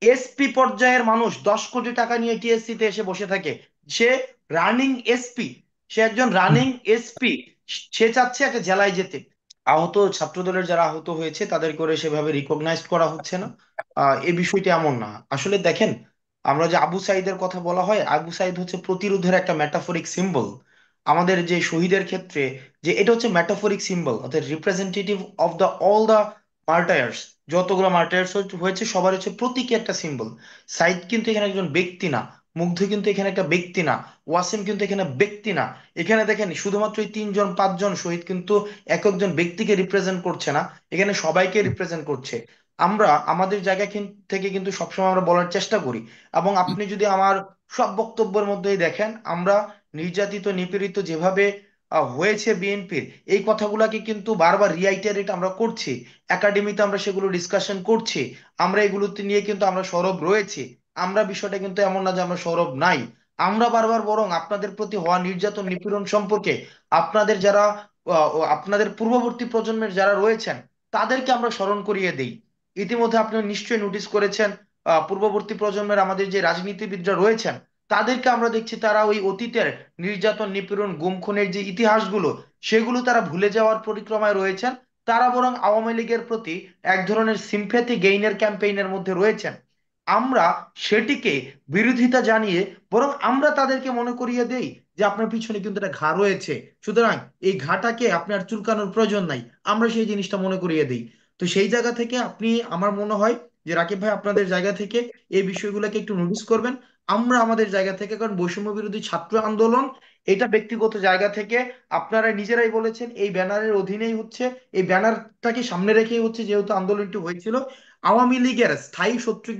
SP পর্যায়ের মানুষ 10 কোটি টাকা নিয়ে টিএসসি তে এসে বসে থাকে। সে রানিং এসপি, সে একজন হুম। রানিং এসপি, সে চাচ্ছে একটা জেলায় যেতে। আহত ছাত্রদলের যারা আহত হয়েছে তাদের করে সেভাবে রিকগনাইজ করা হচ্ছে না। এই বিষয়টি এমন না আসলে। দেখেন, আমরা যে আবু সাইদের কথা বলা হয়, আবু সাইদ হচ্ছে প্রতিরোধের একটা মেটাফরিক সিম্বল। আমাদের যে শহীদের ক্ষেত্রে যে এটা হচ্ছে মেটাফরিক সিম্বল, অর্থাৎ representative of the all the মার্টায়ার্স। যতগুলো মার্টায়ার্স হয়েছে সবার হচ্ছে প্রতীকী একটা সিম্বল। সাইদ কিন্তু এখানে একজন ব্যক্তি না, মুগ্ধ কিন্তু এখানে একটা ব্যক্তি না, ওয়াসিম কিন্তু এখানে ব্যক্তি না। এখানে দেখেন শুধুমাত্র এই 3 জন 5 জন শহীদ কিন্তু এক একজন ব্যক্তিকে রিপ্রেজেন্ট করছে না, এখানে সবাইকে রিপ্রেজেন্ট করছে। আমরা আমাদের জায়গা থেকে কিন্তু সবসময় আমরা বলার চেষ্টা করি। এবং আপনি যদি আমার সব বক্তব্যের মধ্যেই দেখেন, আমরা নির্যাতিত নিপীড়িত যেভাবে হয়েছে বিএনপির, এই কথাগুলাকে কিন্তু বারবার রিআইটারেট আমরা করছি। একাডেমিতে আমরা সেগুলো ডিসকাশন করছি। আমরা এগুলোতে নিয়ে কিন্তু আমরা সরব রয়েছি। আমরা বিষয়টা কিন্তু এমন না যে আমরা সরব নাই। আমরা বারবার বরং আপনাদের প্রতি হওয়া নির্যাতন নিপীড়ন সম্পর্কে আপনাদের যারা আপনাদের পূর্ববর্তী প্রজন্মের যারা রয়েছেন তাদেরকে আমরা স্মরণ করিয়ে দেই। ইতিমধ্যে আপনি নিশ্চয়ই নোটিস করেছেন, পূর্ববর্তী প্রজন্মের আমাদের যে রাজনীতিবিদরা রয়েছেন তাদেরকে আমরা দেখছি তারা ওই অতীতের নির্যাতন নিপীড়ন গুম খুনের যে ইতিহাসগুলো সেগুলো তারা ভুলে যাওয়ার পরিক্রমায় রয়েছেন। তারা বরং আওয়ামী লীগের প্রতি এক ধরনের সিম্প্যাথি গেইনের ক্যাম্পেইনের মধ্যে রয়েছেন। আমরা সেটিকে বিরোধিতা জানিয়ে বরং আমরা তাদেরকে মনে করিয়ে দেই যে আপনার পিছনে কিন্তু একটা ঘা রয়েছে, সুতরাং এই ঘাটাকে আপনার চুলকানোর প্রয়োজন নাই। আমরা সেই জিনিসটা মনে করিয়ে দিই। তো সেই জায়গা থেকে আপনি, আমার মনে হয় যে রাকিব ভাই আপনাদের জায়গা থেকে এই বিষয়গুলোকে একটু নোটিস করবেন। আমরা আমাদের জায়গা থেকে, কারণ বৈষম্য বিরোধী ছাত্র আন্দোলন এটা ব্যক্তিগত জায়গা থেকে আপনারা নিজেরাই বলেছেন এই ব্যানারের অধীনেই হচ্ছে, এই ব্যানারটাকে সামনে রেখেই হচ্ছে যেহেতু আন্দোলনটি হয়েছিল, আওয়ামী লীগের স্থায়ী শত্রু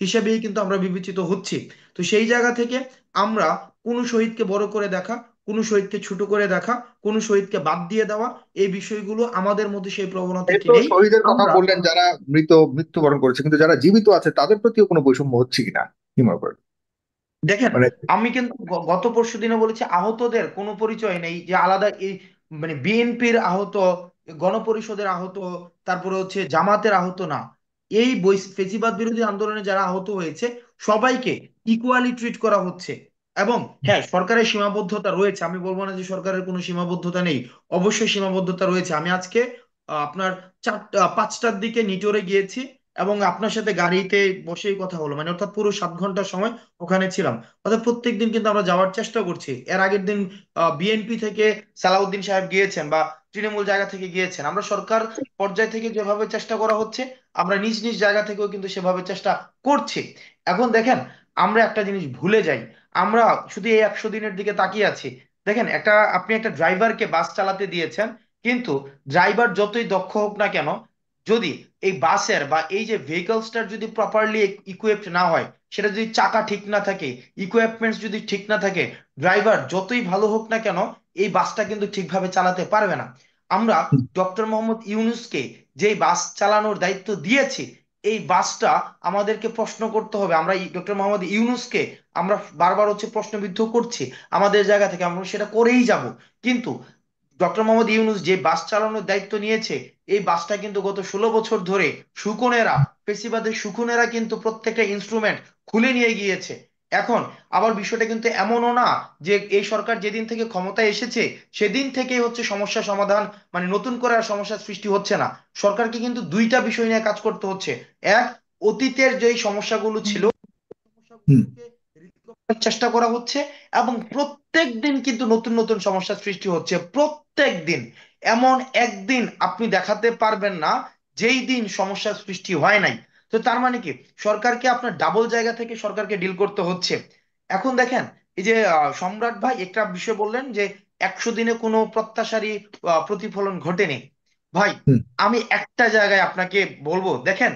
হিসেবেই কিন্তু আমরা বিবেচিত হচ্ছি। তো সেই জায়গা থেকে আমরা কোনো শহীদকে বড় করে দেখা, কোনো শহীদকে ছোট করে দেখা, কোনো শহীদকে বাদ দিয়ে দেওয়া, এই বিষয়গুলো আমাদের মধ্যে সেই এই প্রবণতাটি তো নেই। শহীদের কথা আমরা বললেন, যারা মৃত্যুবরণ করেছে, কিন্তু যারা জীবিত আছে তাদের প্রতিও কোনো বৈষম্য হচ্ছে কিনা কি মনে করেন? দেখেন, মানে আমি কিন্তু গত পরশু দিনে বলেছি আহতদের কোনো পরিচয় নেই যে আলাদা এই, মানে বিএনপির আহত, গণপরিষদের আহত, তারপরে হচ্ছে জামাতের আহত না। এই ফেসিবাদ বিরোধী আন্দোলনে যারা আহত হয়েছে সবাইকে ইকুয়ালি ট্রিট করা হচ্ছে। এবং হ্যাঁ, সরকারের সীমাবদ্ধতা রয়েছে, আমি বলবো না যে সরকারের কোনো সীমাবদ্ধতা নেই, অবশ্যই সীমাবদ্ধতা রয়েছে। আমি আজকে আপনার 5টার দিকে নিটোরে গিয়েছি এবং আপনার সাথে গাড়িতে বসেই কথা হলো, মানে অর্থাৎ পুরো 7 ঘন্টা সময় ওখানে ছিলাম। অর্থাৎ প্রত্যেকদিন কিন্তু আমরা যাওয়ার চেষ্টা করছি। এর আগের দিন বিএনপি থেকে সালাউদ্দিন সাহেব গিয়েছেন বা তৃণমূল জায়গা থেকে গিয়েছেন। আমরা সরকার পর্যায় থেকে যেভাবে চেষ্টা করা হচ্ছে আমরা নিজ নিজ জায়গা থেকেও কিন্তু সেভাবে চেষ্টা করছি। এখন দেখেন, আমরা একটা জিনিস ভুলে যাই, আমরা শুধু এই 100 দিনের দিকে তাকিয়ে আছি। দেখেন, আপনি একটা ড্রাইভারকে বাস চালাতে দিয়েছেন, কিন্তু ড্রাইভার যতই দক্ষ হোক না কেন, যদি এই বাসের বা এই যে ভেহিকলসটার যদি প্রপারলি ইকুইপড না হয়, সেটা যদি চাকা ঠিক না থাকে, ইকুইপমেন্টস যদি ঠিক না থাকে, ড্রাইভার যতই ভালো হোক না কেন এই বাসটা কিন্তু ঠিকভাবে চালাতে পারবে না। আমরা ডক্টর মোহাম্মদ ইউনূসকে যেই বাস চালানোর দায়িত্ব দিয়েছি, এই বাসটা আমাদেরকে প্রশ্ন করতে হবে। আমরা ডক্টর মোহাম্মদ ইউনূসকে আমরা বারবার হচ্ছে প্রশ্নবিদ্ধ করছি আমাদের জায়গা থেকে, আমরা সেটা করেই যাব। কিন্তু ডক্টর মোহাম্মদ ইউনূস যে বাস চালানোর দায়িত্ব নিয়েছে, এই বাসটা কিন্তু গত 16 বছর ধরে শকুনেরা, ফেসিবাদের শকুনেরা কিন্তু প্রত্যেকটা ইনস্ট্রুমেন্ট খুলে নিয়ে গিয়েছে। এখন আবার বিষয়টা কিন্তু এমনও না যে এই সরকার যেদিন থেকে ক্ষমতায় এসেছে সেদিন থেকেই হচ্ছে সমস্যা সমাধান, মানে নতুন করে আর সমস্যার সৃষ্টি হচ্ছে না। সরকারকে কিন্তু দুইটা বিষয় নিয়ে কাজ করতে হচ্ছে। এক, অতীতের যেই সমস্যাগুলো ছিল হুম। সমস্যাগুলোকে রিকভারির চেষ্টা করা হচ্ছে, এবং প্রত্যেক দিন কিন্তু নতুন নতুন সমস্যার সৃষ্টি হচ্ছে প্রত্যেক দিন। এমন একদিন আপনি দেখাতে পারবেন না যেই দিন সমস্যার সৃষ্টি হয় নাই। তো তার মানে কি, সরকারকে আপনার ডাবল জায়গা থেকে সরকারকে ডিল করতে হচ্ছে। এখন দেখেন, এই যে সম্রাট ভাই একটা বিষয় বললেন যে 100 দিনে কোনো প্রত্যাশারই প্রতিফলন ঘটেনি। ভাই, হুম। আমি একটা জায়গায় আপনাকে বলবো, দেখেন,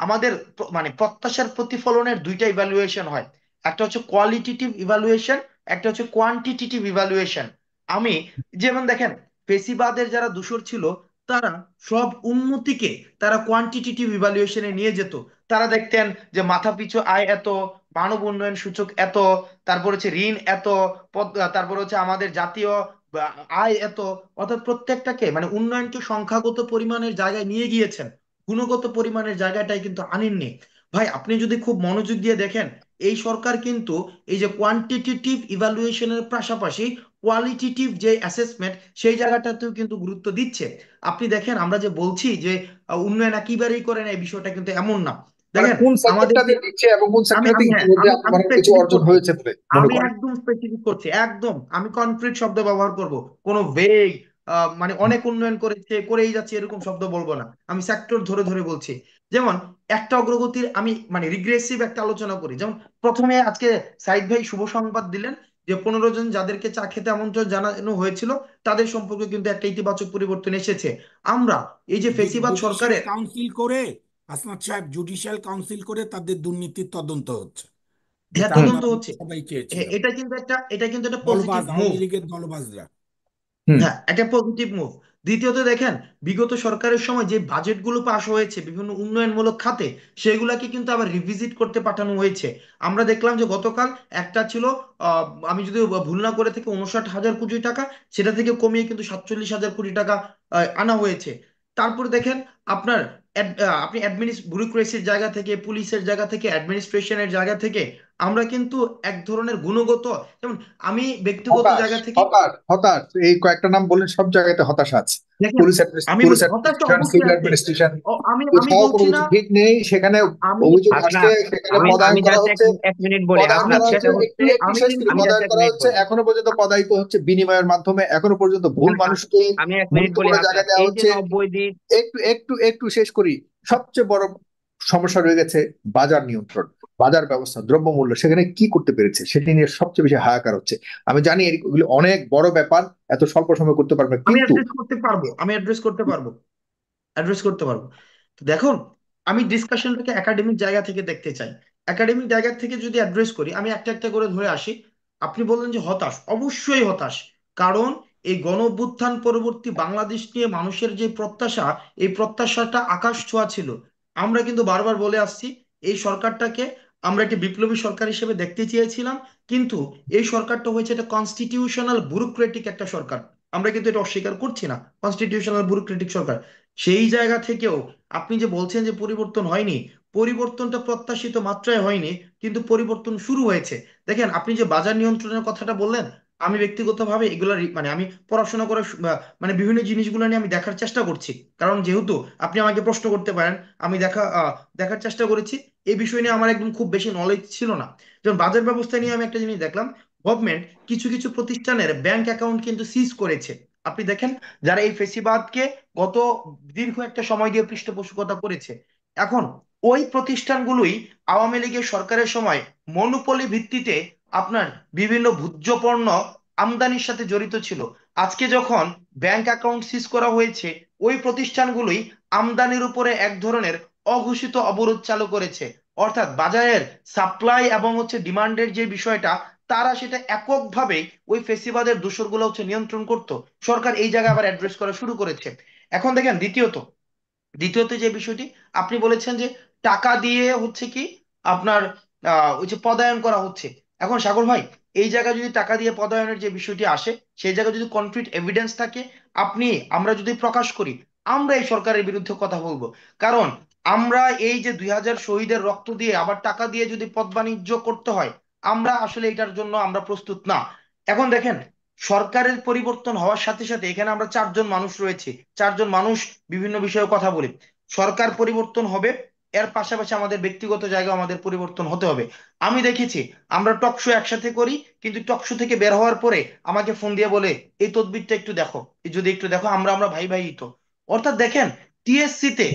আমাদের মানে প্রত্যাশার প্রতিফলনের দুইটা ইভ্যালুয়েশন হয়। একটা হচ্ছে কোয়ালিটেটিভ ইভ্যালুয়েশন, একটা হচ্ছে কোয়ান্টিটেটিভ ইভ্যালুয়েশন। আমি, যেমন দেখেন, ফেসিবাদের যারা দূষর ছিল তারা সব উন্নতিকে তারা কোয়ান্টিটেটিভ ইভ্যালুয়েশনে নিয়ে যেত। তারা দেখতেন যে মাথাপিছু আয় এত, মানব উন্নয়ন সূচক এত, তারপর হচ্ছে ঋণ এত, তারপর হচ্ছে আমাদের জাতীয় আয় এত। অর্থাৎ প্রত্যেকটাকে মানে উন্নয়নকে সংখ্যাগত পরিমাণের জায়গায় নিয়ে গিয়েছেন, গুণগত পরিমাণের জায়গাটাই কিন্তু আনেননি। ভাই আপনি যদি খুব মনোযোগ দিয়ে দেখেন, এই সরকার কিন্তু এই যে কোয়ান্টিটেটিভ ইভালুয়েশনের পাশাপাশি কোয়ালিটেটিভ যে অ্যাসেসমেন্ট সেই জায়গাটাতেও কিন্তু গুরুত্ব দিচ্ছে। আপনি দেখেন আমরা যে বলছি যে উন্নয়ন একেবারেই করে না, এই বিষয়টা কিন্তু এমন না। মানে দেখেন কোন আমাদের সেক্টরটাতে যে দিচ্ছে এবং কোন আমি সেক্টরটাতে আমি হ্যাঁ ইতিমধ্যে আমি আপনি আমি মনে করেন কিছু স্পেসিফিক অর্জন করছি, হয়েছে বলে মনে আমি করেন? একদম স্পেসিফিক করছি, একদম আমি কনক্রিট শব্দ ব্যবহার করব, কোনো ভেগ মানে অনেক উন্নয়ন করেছে করেই যাচ্ছে এরকম শব্দ বলবো না, আমি সেক্টর ধরে ধরে বলছি। যেমন একটা অগ্রগতির আমি মানে রিগ্রেসিভ একটা আলোচনা করি, যেমন প্রথমে আজকে সাইদ ভাই শুভ সংবাদ দিলেন যে 15 জন যাদেরকে চা খেতে আমন্ত্রণ জানানো হয়েছিল তাদের সম্পর্কে কিন্তু একটা ইতিবাচক পরিবর্তন এসেছে। আমরা এই যে ফেসিবাদ জুডিশিয়াল সরকারের, কাউন্সিল করে, আসনাদ সাহেব, জুডিশিয়াল কাউন্সিল করে তাদের দুর্নীতির তদন্ত হচ্ছে, হ্যাঁ যেটা আমরা তদন্ত হচ্ছে, সবাই চেয়েছিলাম। এটা কিন্তু একটা পজিটিভ দলবাজ, মুভ। আওয়ামী লীগের দলবাজরা। হুম। হ্যাঁ একটা পজিটিভ মুভ। দ্বিতীয়ত দেখেন, বিগত সরকারের সময় যে বাজেটগুলো পাশ হয়েছে বিভিন্ন উন্নয়নমূলক খাতে, সেগুলাকে কিন্তু আবার রিভিজিট করতে পাঠানো হয়েছে। আমরা দেখলাম যে গতকাল একটা ছিল, আমি যদি ভুল না করে থেকে 59,000 কোটি টাকা, সেটা থেকে কমিয়ে কিন্তু 47,000 কোটি টাকা আনা হয়েছে। তারপরে দেখেন আপনার আপনি ব্যুরোক্রেসির জায়গা থেকে, পুলিশের জায়গা থেকে, অ্যাডমিনিস্ট্রেশনের জায়গা থেকে আমরা কিন্তু এক ধরনের গুণগত, যেমন আমি ব্যক্তিগত হতাশ, জায়গা থেকে হতাশ, হতাশ। এই কয়েকটা নাম বললেন, সব জায়গাতে হতাশা আছে। দেখেন, পুলিশ আমি পুলিশ বলছি হতাশা অ্যাডমিনিস্ট্রেশন, অবশ্যই সিভিল আছে। অ্যাডমিনিস্ট্রেশন, আমি আমি কোথাও কোনো বলছি না, কিছু ঠিক নেই। সেখানে আমি অভিযোগ আচ্ছা, আসছে, সেখানে আমি পদায়ন আমি করা জাস্ট হচ্ছে, এক মিনিট বলি পদায়ন হাসনাত, করা হচ্ছে, সেটা হচ্ছে, একটু একটু আমি শেষ কিন্তু করি। আমি জাস্ট পদায়ন এক করা মিনিট হচ্ছে, বলি। এখনো পর্যন্ত পদায়িত হচ্ছে বিনিময়ের মাধ্যমে, এখনো পর্যন্ত ভুল না, মানুষকে আমি এক মিনিট বলি গুরুত্বপূর্ণ হাসনাত, জায়গায় দেওয়া এই যে হচ্ছে। 90 দিন। একটু একটু একটু শেষ করি। সবচেয়ে বড় সমস্যা রয়ে গেছে বাজার নিয়ন্ত্রণ, বাজার ব্যবস্থা, দ্রব্যমূল্য সেখানে কি করতে পেরেছে সেটি নিয়ে সবচেয়ে বেশি হাহাকার হচ্ছে। আমি জানি এগুলি অনেক বড় ব্যাপার, এত স্বল্প সময় করতে পারবে না, আমি কিন্তু অ্যাড্রেস করতে পারবো, আমি অ্যাড্রেস করতে পারবো, অ্যাড্রেস করতে পারবো। তো দেখুন, আমি ডিসকাশনটাকে একাডেমিক জায়গা থেকে দেখতে চাই। একাডেমিক জায়গা থেকে যদি অ্যাড্রেস করি, আমি একটা একটা করে ধরে আসি। আপনি বললেন যে হতাশ, অবশ্যই হতাশ। কারণ এই গণ অভ্যুত্থান পরবর্তী বাংলাদেশ নিয়ে মানুষের যে প্রত্যাশা, এই প্রত্যাশাটা আকাশ ছোঁয়া ছিল। আমরা কিন্তু বারবার বলে আসছি এই সরকারটাকে আমরা একটি বিপ্লবী সরকার হিসেবে দেখতে চেয়েছিলাম, কিন্তু এই সরকারটা হয়েছে একটা কনস্টিটিউশনাল ব্যুরোক্রেটিক একটা সরকার। আমরা কিন্তু এটা অস্বীকার করছি না, কনস্টিটিউশনাল ব্যুরোক্রেটিক সরকার। সেই জায়গা থেকেও আপনি যে বলছেন যে পরিবর্তন হয়নি, পরিবর্তনটা প্রত্যাশিত মাত্রায় হয়নি, কিন্তু পরিবর্তন শুরু হয়েছে। দেখেন আপনি যে বাজার নিয়ন্ত্রণের কথাটা বললেন, আমি ব্যক্তিগতভাবে এগুলা মানে আমি পড়াশোনা করার মানে বিভিন্ন জিনিসগুলো নিয়ে আমি দেখার চেষ্টা করছি। কারণ যেহেতু আপনি আমাকে প্রশ্ন করতে পারেন, আমি দেখার চেষ্টা করেছি। এই বিষয় নিয়ে আমার একদম খুব বেশি নলেজ ছিল না। যেমন বাজার ব্যবস্থা নিয়ে আমি একটা জিনিস দেখলাম, গভর্নমেন্ট কিছু কিছু প্রতিষ্ঠানের ব্যাংক অ্যাকাউন্ট কিন্তু সিজ করেছে। আপনি দেখেন, যারা এই ফেসিবাদকে গত দীর্ঘ একটা সময় দিয়ে পৃষ্ঠপোষকতা করেছে, এখন ওই প্রতিষ্ঠানগুলোই আওয়ামী লীগের সরকারের সময় মনোপলি ভিত্তিতে আপনার বিভিন্ন ভোজ্য পণ্য আমদানির সাথে জড়িত ছিল। আজকে যখন ব্যাংক অ্যাকাউন্ট সিজ করা হয়েছে, ওই প্রতিষ্ঠানগুলোই আমদানির উপরে এক ধরনের অঘোষিত অবরোধ চালু করেছে। অর্থাৎ বাজারের সাপ্লাই এবং হচ্ছে ডিমান্ডের যে বিষয়টা, তারা সেটা এককভাবে ওই ফেসিবাদের দোসরগুলো হচ্ছে নিয়ন্ত্রণ করত। সরকার এই জায়গায় আবার অ্যাড্রেস করা শুরু করেছে। এখন দেখেন দ্বিতীয়ত যে বিষয়টি আপনি বলেছেন যে টাকা দিয়ে হচ্ছে কি আপনার ওই যে পদায়ন করা হচ্ছে। এখন সাগর ভাই, এই জায়গায় যদি টাকা দিয়ে পদায়নের যে বিষয়টি আসে, সেই জায়গায় যদি কনক্রিট এভিডেন্স থাকে, আমরা যদি প্রকাশ করি, আমরা এই সরকারের বিরুদ্ধে কথা বলবো। কারণ আমরা এই যে 2000 শহীদের রক্ত দিয়ে আবার টাকা দিয়ে যদি পদ বাণিজ্য করতে হয়, আমরা আসলে এটার জন্য আমরা প্রস্তুত না। এখন দেখেন, সরকারের পরিবর্তন হওয়ার সাথে সাথে এখানে আমরা 4 জন মানুষ রয়েছি, 4 জন মানুষ বিভিন্ন বিষয়ে কথা বলি। সরকার পরিবর্তন হবে, এর পাশাপাশি আমাদের ব্যক্তিগত জায়গায় আমাদের পরিবর্তন হতে হবে। আমি দেখেছি আমরা টকশো একসাথে করি, কিন্তু টকশো থেকে বের হওয়ার পরে আমাকে ফোন দিয়ে বলে এই তদবিরটা একটু দেখো, এই যদি একটু দেখো, আমরা আমরা ভাই ভাই তো। অর্থাৎ দেখেন, টিএসসি তে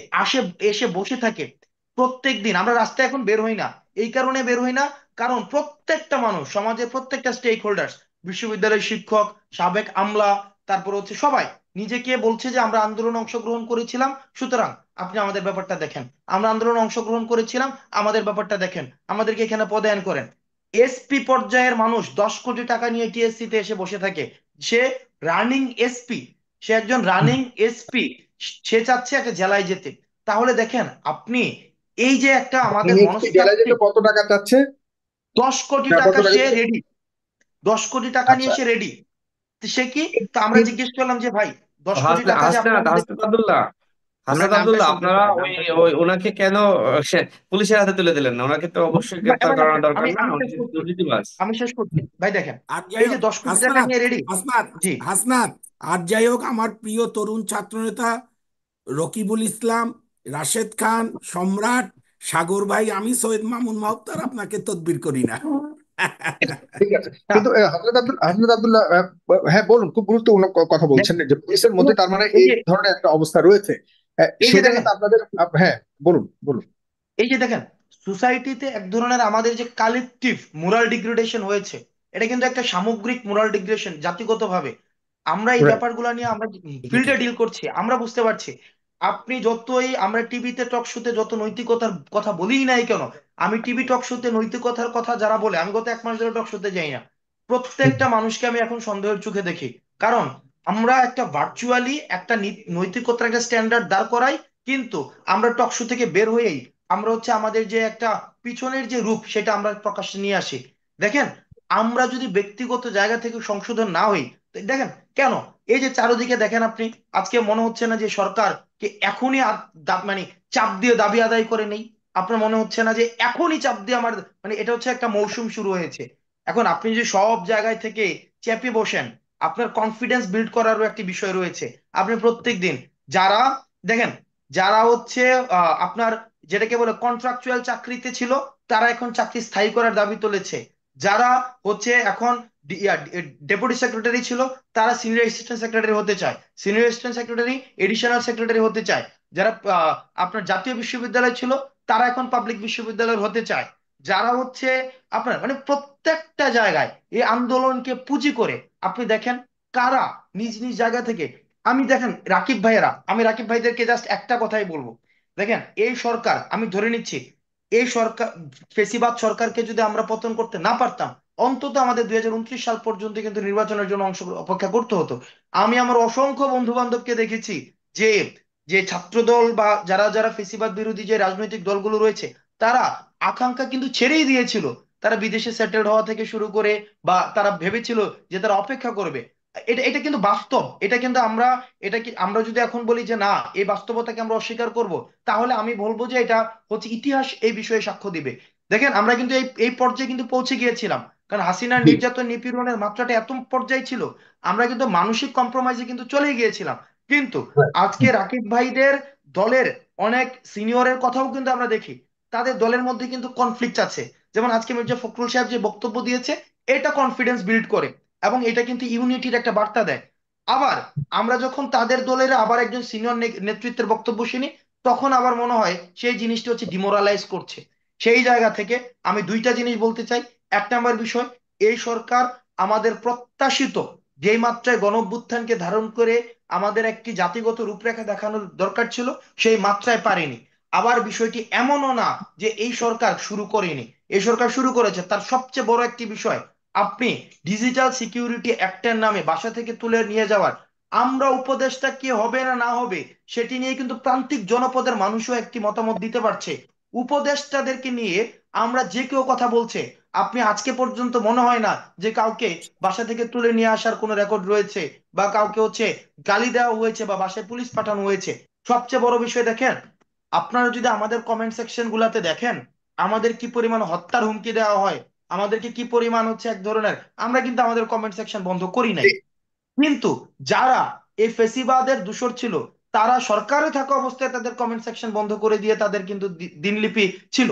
এসে বসে থাকে প্রত্যেক দিন। আমরা রাস্তায় এখন বের হই না, এই কারণে বের হই না, কারণ প্রত্যেকটা মানুষ, সমাজের প্রত্যেকটা স্টেক হোল্ডার্স, বিশ্ববিদ্যালয়ের শিক্ষক, সাবেক আমলা, তারপর হচ্ছে সবাই নিজেকে বলছে যে আমরা আন্দোলনে অংশগ্রহণ করেছিলাম, সুতরাং আপনি আমাদের ব্যাপারটা দেখেন। আমরা আন্দোলনে অংশগ্রহণ করেছিলাম, আমাদের ব্যাপারটা দেখেন, আমাদেরকে এখানে পদায়ন করেন। এসপি পর্যায়ের মানুষ 10 কোটি টাকা নিয়ে টিএসসি তে এসে বসে থাকে। সে রানিং এসপি, সে একজন রানিং এসপি, সে চাচ্ছে একটা জেলায় যেতে। তাহলে দেখেন আপনি, এই যে একটা আমাদের এনএক্সপি জেলায় যেতে মনস্তাত্ত্বিক, কত টাকা চাচ্ছে? 10 কোটি হ্যাঁ, কত টাকা টাকা সে দিতে? রেডি, 10 কোটি টাকা নিয়ে আচ্ছা। সে রেডি। সে কি, তো আমরা জিজ্ঞেস করলাম যে ভাই, 10 কোটি টাকা যে আপনি হাসনাত, আমাদের, হাসনাতুল্লাহ, হাসনাত ওনার নামটা আব্দুল্লাহ, শুনতে আপনারা চাই, ওই নামটা শুনতে ওই চাই। ওনাকে কেন পুলিশের হাতে তুলে দিলেন না? ওনাকে তো অবশ্যই গ্রেপ্তার এবার করানো দেখেন, দরকার আমি না? আমি উনি শেষ তো করছি, দুর্নীতিবাজ। আমি শেষ করছি ভাই। দেখেন, আর যাই এই যে হোক 10 কোটি টাকা হাসনাত, নিয়ে রেডি। হাসনাত, জি। হাসনাত, আর যাই হোক আমার প্রিয় তরুণ ছাত্রনেতা রকিবুল ইসলাম, রাশেদ খান, সম্রাট, সাগর ভাই, আমি সৈয়দ মামুন মাহতার আপনাকে তদবির করি না। ঠিক আছে, না, কিন্তু হাসনাত আব্দুল্লাহ, হ্যাঁ বলুন, খুব গুরুত্বপূর্ণ কথা বলছেন যে পুলিশের মধ্যে তার মানে এই এই যে ধরনের একটা অবস্থা রয়েছে। এই যে সেটা দেখেন, কিন্তু আপনাদের, হ্যাঁ বলুন বলুন। এই যে দেখেন, সোসাইটিতে এক ধরনের আমাদের যে কালেকটিভ মোরাল ডিগ্রেডেশন হয়েছে, এটা কিন্তু একটা সামগ্রিক মোরাল ডিগ্রেডেশন জাতিগতভাবে। আমরা এই Right. ব্যাপারগুলো নিয়ে আমরা ফিল্ডে নেগেটিভ। ডিল করছি, আমরা বুঝতে পারছি। আপনি যতই আমরা টিভিতে টক শোতে যত নৈতিকতার কথা বলিই নাই কেন, আমি টিভি টক শোতে নৈতিকতার কথা যারা বলে, আমি গত 1 মাস ধরে টক শোতে যাই না, হুম, প্রত্যেকটা মানুষকে আমি এখন সন্দেহের চোখে দেখি। কারণ আমরা একটা ভার্চুয়ালি একটা নৈতিকতার একটা স্ট্যান্ডার্ড দাঁড় করাই, কিন্তু আমরা টক শো থেকে বের হয়েই আমরা হচ্ছে আমাদের যে একটা পিছনের যে রূপ সেটা আমরা প্রকাশ্যে নিয়ে আসি। দেখেন, আমরা যদি ব্যক্তিগত জায়গা থেকে সংশোধন না হই, তো দেখেন কেন এই যে চারদিকে দেখেন আপনি, আজকে মনে হচ্ছে না যে সরকার কে এখনই মানে চাপ দিয়ে দাবি আদায় করে নেই? আপনার মনে হচ্ছে না যে এখনই চাপ দিয়ে আমার, মানে এটা হচ্ছে একটা মৌসুম শুরু হয়েছে, এখন আপনি যদি সব জায়গায় থেকে চেপে বসেন, আপনার কনফিডেন্স বিল্ড করারও একটি বিষয় রয়েছে। আপনি প্রত্যেক দিন যারা, দেখেন, যারা হচ্ছে আপনার যেটাকে বলে কন্ট্রাকচুয়াল চাকরিতে ছিল, তারা এখন চাকরি স্থায়ী করার দাবি তুলেছে। যারা হচ্ছে এখন ডেপুটি সেক্রেটারি ছিল, তারা সিনিয়র অ্যাসিস্ট্যান্ট সেক্রেটারি হতে চায়, senior assistant secretary additional secretary হতে চায়। যারা আপনার জাতীয় বিশ্ববিদ্যালয় ছিল, তারা এখন পাবলিক বিশ্ববিদ্যালয় হতে চায়। যারা হচ্ছে আপনার মানে প্রত্যেকটা জায়গায় এই আন্দোলনকে পুঁজি করে আপনি দেখেন কারা নিজ নিজ জায়গা থেকে, আমি দেখেন রাকিব ভাইয়েরা, আমি রাকিব ভাইদেরকে জাস্ট একটা কথাই বলবো। দেখেন, এই সরকার, আমি ধরে নিচ্ছি এই সরকার, ফেসিবাদ সরকারকে যদি আমরা পতন করতে না পারতাম, অন্তত আমাদের 2029 সাল পর্যন্ত কিন্তু নির্বাচনের জন্য অপেক্ষা করতে হতো। আমি আমার অসংখ্য বন্ধু বান্ধবকে দেখেছি যে যে ছাত্রদল বা যারা যারা ফেসিবাদ বিরোধী যে রাজনৈতিক দলগুলো রয়েছে, তারা আকাঙ্ক্ষা কিন্তু ছেড়েই দিয়েছিল। তারা বিদেশে সেটেলড হওয়া থেকে শুরু করে, বা তারা ভেবেছিল যে তারা অপেক্ষা করবে। এটা এটা কিন্তু বাস্তব, এটা কিন্তু আমরা, এটা কি আমরা যদি এখন বলি যে না, এই বাস্তবতাকে আমরা অস্বীকার করব, তাহলে আমি বলবো যে এটা হচ্ছে ইতিহাস এই বিষয়ে সাক্ষ্য দিবে। দেখেন, আমরা কিন্তু এই এই পর্যায়ে কিন্তু পৌঁছে গিয়েছিলাম, কারণ হাসিনার জি। নির্যাতন নিপীড়নের মাত্রাটা এত পর্যায়ে ছিল, আমরা কিন্তু মানসিক কম্প্রোমাইজে কিন্তু চলে গিয়েছিলাম। কিন্তু Right. আজকে হুম, রাকিব ভাইদের দলের অনেক সিনিয়রের কথাও কিন্তু আমরা দেখি, তাদের দলের মধ্যে কিন্তু কনফ্লিক্ট আছে। যেমন আজকে মির্জা ফখরুল সাহেব যে বক্তব্য দিয়েছে, এটা কনফিডেন্স বিল্ড করে এবং এটা কিন্তু ইউনিটির একটা বার্তা দেয়। আবার আমরা যখন তাদের দলের আবার একজন সিনিয়র নেতৃত্বের বক্তব্য শুনি, তখন আবার মনে হয় সেই জিনিসটা হচ্ছে ডিমোরালাইজ করছে। সেই জায়গা থেকে আমি দুইটা জিনিস বলতে চাই। 1 নম্বর বিষয়, এই সরকার আমাদের প্রত্যাশিত যেই মাত্রায় গণঅভ্যুত্থানকে ধারণ করে আমাদের একটি জাতিগত রূপরেখা দেখানোর দরকার ছিল, সেই মাত্রায় পারেনি। আবার বিষয়টি এমনও না যে এই সরকার শুরু করেনি, এই সরকার শুরু করেছে। তার সবচেয়ে বড় একটি বিষয়, আপনি ডিজিটাল সিকিউরিটি অ্যাক্টের নামে বাসা থেকে তুলে নিয়ে যাওয়ার, আমরা উপদেশটা কি হবে না না হবে সেটি নিয়ে কিন্তু প্রান্তিক জনপদের মানুষও একটি মতামত দিতে পারছে। উপদেষ্টাদেরকে নিয়ে আমরা যে কেউ কথা বলছে, আপনি আজকে পর্যন্ত মনে হয় না যে কাউকে বাসা থেকে তুলে নিয়ে আসার কোনো রেকর্ড রয়েছে, বা কাউকে হচ্ছে গালি দেওয়া হয়েছে বা বাসায় পুলিশ পাঠানো হয়েছে। সবচেয়ে বড় বিষয় দেখেন, আপনারা যদি আমাদের কমেন্ট সেকশন গুলাতে দেখেন, আমাদের কি পরিমাণ হত্যার হুমকি দেওয়া হয়, আমাদেরকে কি পরিমাণ হচ্ছে এক ধরনের, আমরা কিন্তু আমাদের কমেন্ট সেকশন বন্ধ করি নাই। জি। কিন্তু যারা এই ফেসিবাদের দূষর ছিল, তারা সরকারে থাকা অবস্থায় তাদের কমেন্ট সেকশন বন্ধ করে দিয়ে তাদের কিন্তু দিনলিপি ছিল।